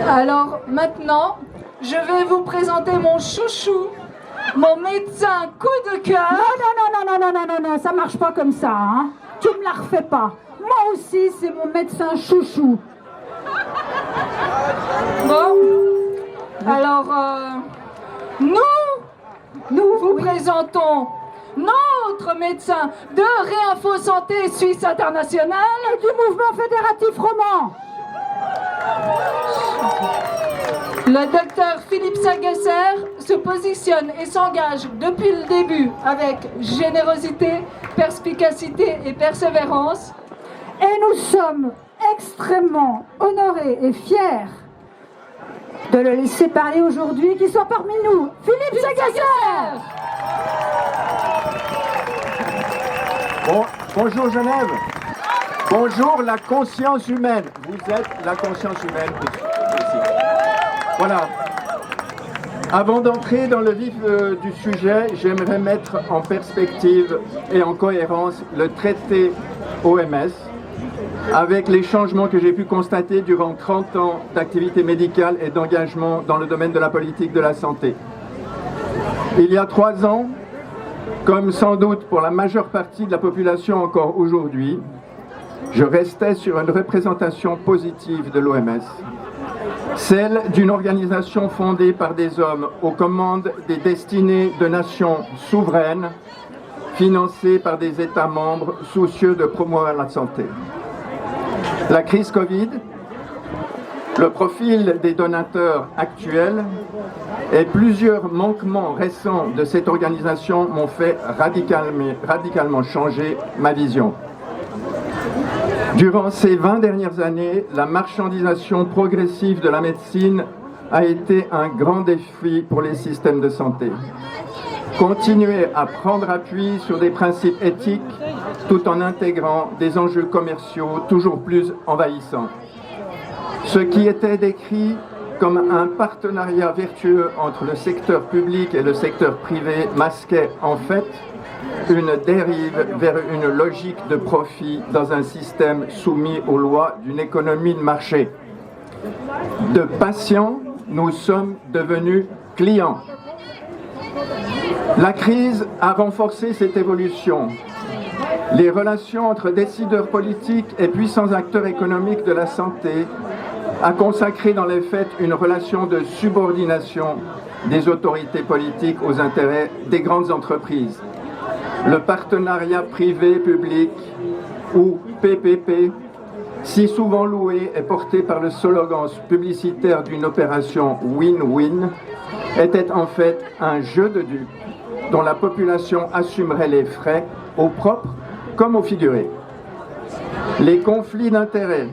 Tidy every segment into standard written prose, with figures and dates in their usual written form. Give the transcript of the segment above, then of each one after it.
Alors maintenant, je vais vous présenter mon chouchou, mon médecin coup de cœur. Non, ça marche pas comme ça, hein. Tu me la refais pas. Moi aussi, c'est mon médecin chouchou. Bon, alors, nous vous présentons notre médecin de Réinfo Santé Suisse Internationale Et du mouvement fédératif roman. Le docteur Philippe Sagesser se positionne et s'engage depuis le début avec générosité, perspicacité et persévérance. Et nous sommes extrêmement honorés et fiers de le laisser parler aujourd'hui, qu'il soit parmi nous. Philippe Sagesser. Bonjour Genève. Bonjour la conscience humaine. Vous êtes la conscience humaine aussi. Voilà. Avant d'entrer dans le vif du sujet, j'aimerais mettre en perspective et en cohérence le traité OMS avec les changements que j'ai pu constater durant 30 ans d'activité médicale et d'engagement dans le domaine de la politique de la santé. Il y a 3 ans, comme sans doute pour la majeure partie de la population encore aujourd'hui, je restais sur une représentation positive de l'OMS, celle d'une organisation fondée par des hommes aux commandes des destinées de nations souveraines, financées par des États membres soucieux de promouvoir la santé. La crise Covid, le profil des donateurs actuels et plusieurs manquements récents de cette organisation m'ont fait radicalement changer ma vision. Durant ces 20 dernières années, la marchandisation progressive de la médecine a été un grand défi pour les systèmes de santé. Continuer à prendre appui sur des principes éthiques tout en intégrant des enjeux commerciaux toujours plus envahissants. Ce qui était décrit comme un partenariat vertueux entre le secteur public et le secteur privé masquait en fait une dérive vers une logique de profit dans un système soumis aux lois d'une économie de marché. De patients, nous sommes devenus clients. La crise a renforcé cette évolution. Les relations entre décideurs politiques et puissants acteurs économiques de la santé a consacré dans les faits une relation de subordination des autorités politiques aux intérêts des grandes entreprises. Le partenariat privé-public, ou PPP, si souvent loué et porté par le slogan publicitaire d'une opération win-win, était en fait un jeu de dupes dont la population assumerait les frais au propre comme au figuré. Les conflits d'intérêts,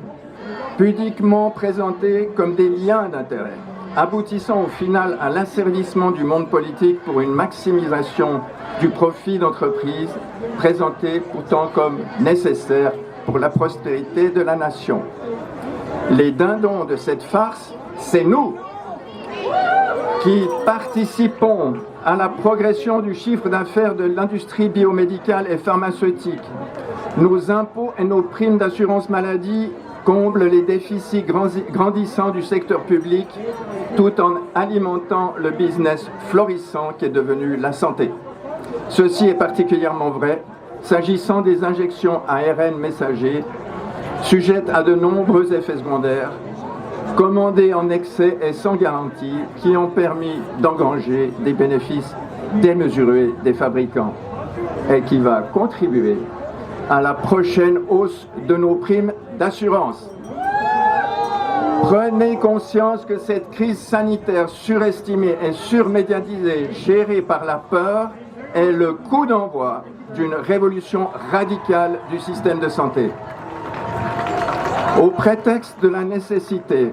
pudiquement présentés comme des liens d'intérêt, aboutissant au final à l'asservissement du monde politique pour une maximisation du profit d'entreprise, présenté pourtant comme nécessaire pour la prospérité de la nation. Les dindons de cette farce, c'est nous qui participons à la progression du chiffre d'affaires de l'industrie biomédicale et pharmaceutique. Nos impôts et nos primes d'assurance maladie comblent les déficits grandissants du secteur public tout en alimentant le business florissant qui est devenu la santé. Ceci est particulièrement vrai s'agissant des injections ARN messagers, sujettes à de nombreux effets secondaires, commandées en excès et sans garantie, qui ont permis d'engranger des bénéfices démesurés des fabricants et qui va contribuer à la prochaine hausse de nos primes d'assurance. Prenez conscience que cette crise sanitaire surestimée et surmédiatisée, gérée par la peur, est le coup d'envoi d'une révolution radicale du système de santé. Au prétexte de la nécessité,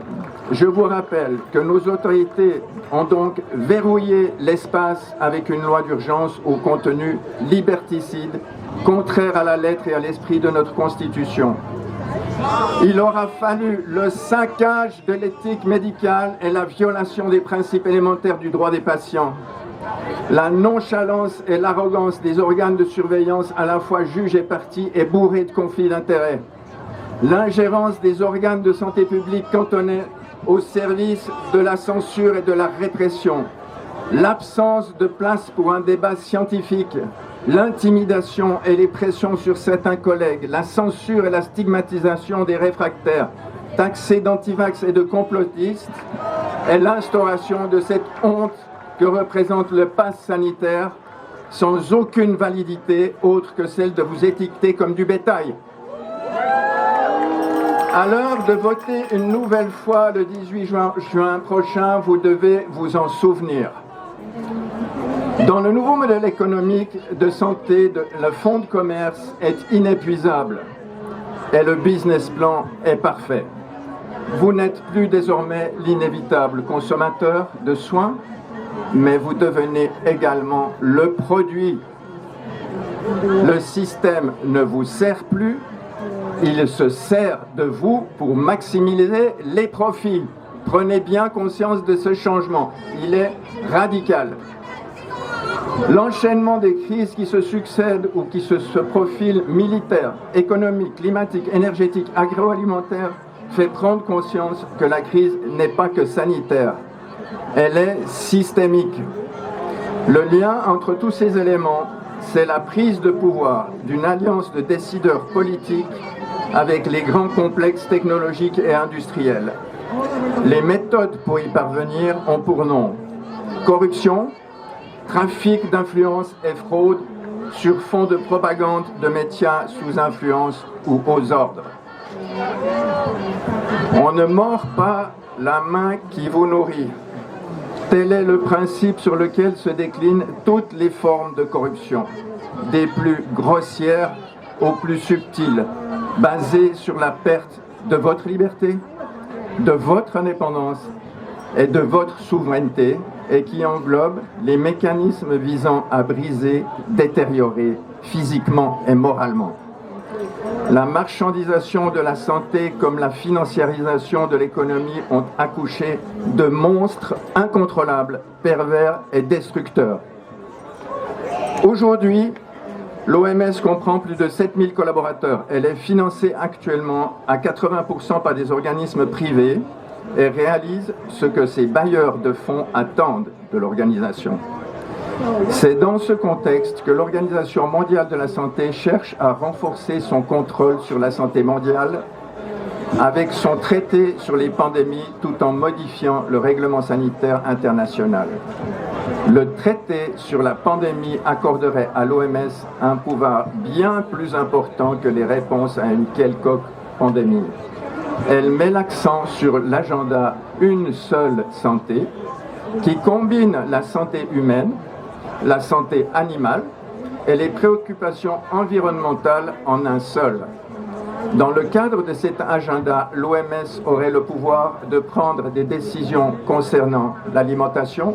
je vous rappelle que nos autorités ont donc verrouillé l'espace avec une loi d'urgence au contenu liberticide, contraire à la lettre et à l'esprit de notre Constitution. Il aura fallu le saccage de l'éthique médicale et la violation des principes élémentaires du droit des patients. La nonchalance et l'arrogance des organes de surveillance à la fois juges et parties est bourrée de conflits d'intérêts. L'ingérence des organes de santé publique au service de la censure et de la répression, l'absence de place pour un débat scientifique, l'intimidation et les pressions sur certains collègues, la censure et la stigmatisation des réfractaires, taxés d'antivax et de complotistes, et l'instauration de cette honte que représente le pass sanitaire, sans aucune validité autre que celle de vous étiqueter comme du bétail. À l'heure de voter une nouvelle fois le 18 juin prochain, vous devez vous en souvenir. Dans le nouveau modèle économique de santé, le fonds de commerce est inépuisable et le business plan est parfait. Vous n'êtes plus désormais l'inévitable consommateur de soins, mais vous devenez également le produit. Le système ne vous sert plus, il se sert de vous pour maximiser les profits. Prenez bien conscience de ce changement, il est radical. L'enchaînement des crises qui se succèdent ou qui se profilent, militaires, économiques, climatiques, énergétiques, agroalimentaires, fait prendre conscience que la crise n'est pas que sanitaire, elle est systémique. Le lien entre tous ces éléments, c'est la prise de pouvoir d'une alliance de décideurs politiques avec les grands complexes technologiques et industriels. Les méthodes pour y parvenir ont pour nom corruption, trafic d'influence et fraude sur fond de propagande de médias sous influence ou aux ordres. On ne mord pas la main qui vous nourrit. Tel est le principe sur lequel se déclinent toutes les formes de corruption, des plus grossières aux plus subtiles, basées sur la perte de votre liberté, de votre indépendance et de votre souveraineté, et qui englobe les mécanismes visant à briser, détériorer physiquement et moralement. La marchandisation de la santé comme la financiarisation de l'économie ont accouché de monstres incontrôlables, pervers et destructeurs. Aujourd'hui, l'OMS comprend plus de 7000 collaborateurs. Elle est financée actuellement à 80% par des organismes privés et réalise ce que ses bailleurs de fonds attendent de l'organisation. C'est dans ce contexte que l'Organisation mondiale de la santé cherche à renforcer son contrôle sur la santé mondiale avec son traité sur les pandémies tout en modifiant le règlement sanitaire international. Le traité sur la pandémie accorderait à l'OMS un pouvoir bien plus important que les réponses à une quelconque pandémie. Elle met l'accent sur l'agenda Une seule santé qui combine la santé humaine, la santé animale et les préoccupations environnementales en un seul. Dans le cadre de cet agenda, l'OMS aurait le pouvoir de prendre des décisions concernant l'alimentation,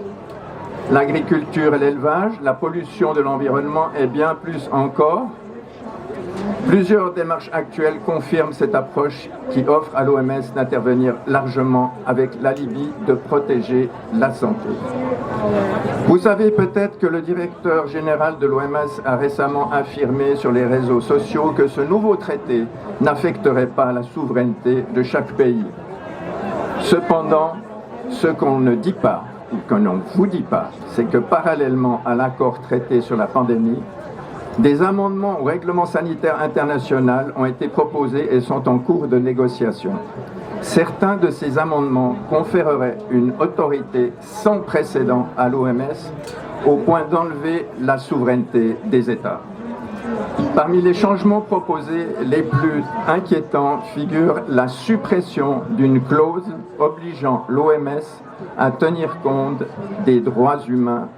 l'agriculture et l'élevage, la pollution de l'environnement et bien plus encore. Plusieurs démarches actuelles confirment cette approche qui offre à l'OMS d'intervenir largement avec l'alibi de protéger la santé. Vous savez peut-être que le directeur général de l'OMS a récemment affirmé sur les réseaux sociaux que ce nouveau traité n'affecterait pas la souveraineté de chaque pays. Cependant, ce qu'on ne dit pas, ou qu'on ne vous dit pas, c'est que parallèlement à l'accord traité sur la pandémie, des amendements au règlement sanitaire international ont été proposés et sont en cours de négociation. Certains de ces amendements conféreraient une autorité sans précédent à l'OMS au point d'enlever la souveraineté des États. Parmi les changements proposés, les plus inquiétants figurent la suppression d'une clause obligeant l'OMS à tenir compte des droits humains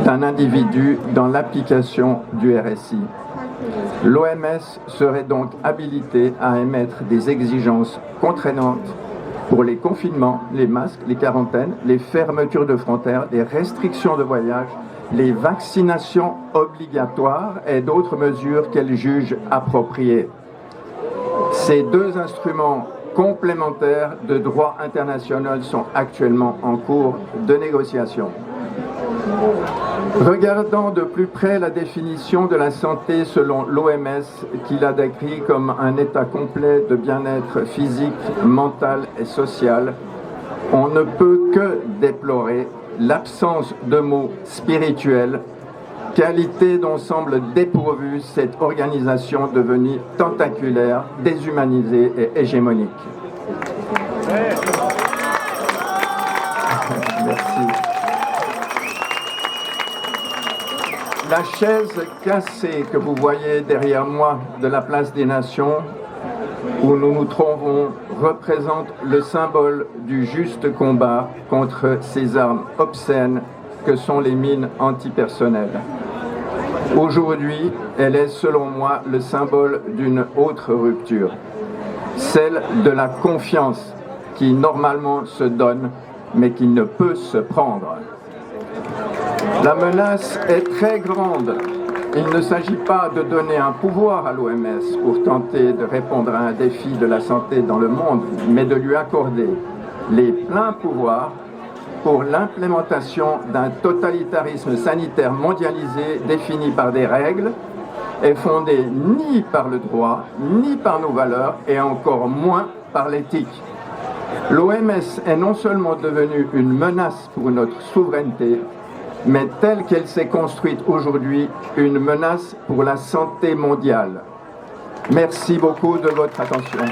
d'un individu dans l'application du RSI. L'OMS serait donc habilitée à émettre des exigences contraignantes pour les confinements, les masques, les quarantaines, les fermetures de frontières, les restrictions de voyage, les vaccinations obligatoires et d'autres mesures qu'elle juge appropriées. Ces deux instruments complémentaires de droit international sont actuellement en cours de négociation. Regardant de plus près la définition de la santé selon l'OMS, qui la décrit comme un état complet de bien-être physique, mental et social, on ne peut que déplorer l'absence de mots spirituels, qualité dont semble dépourvue cette organisation devenue tentaculaire, déshumanisée et hégémonique. Merci. La chaise cassée que vous voyez derrière moi de la place des Nations, où nous nous trouvons, représente le symbole du juste combat contre ces armes obscènes que sont les mines antipersonnelles. Aujourd'hui, elle est selon moi le symbole d'une autre rupture, celle de la confiance qui normalement se donne mais qui ne peut se prendre. La menace est très grande. Il ne s'agit pas de donner un pouvoir à l'OMS pour tenter de répondre à un défi de la santé dans le monde, mais de lui accorder les pleins pouvoirs pour l'implémentation d'un totalitarisme sanitaire mondialisé défini par des règles et fondé ni par le droit, ni par nos valeurs, et encore moins par l'éthique. L'OMS est non seulement devenue une menace pour notre souveraineté, mais telle qu'elle s'est construite aujourd'hui, une menace pour la santé mondiale. Merci beaucoup de votre attention.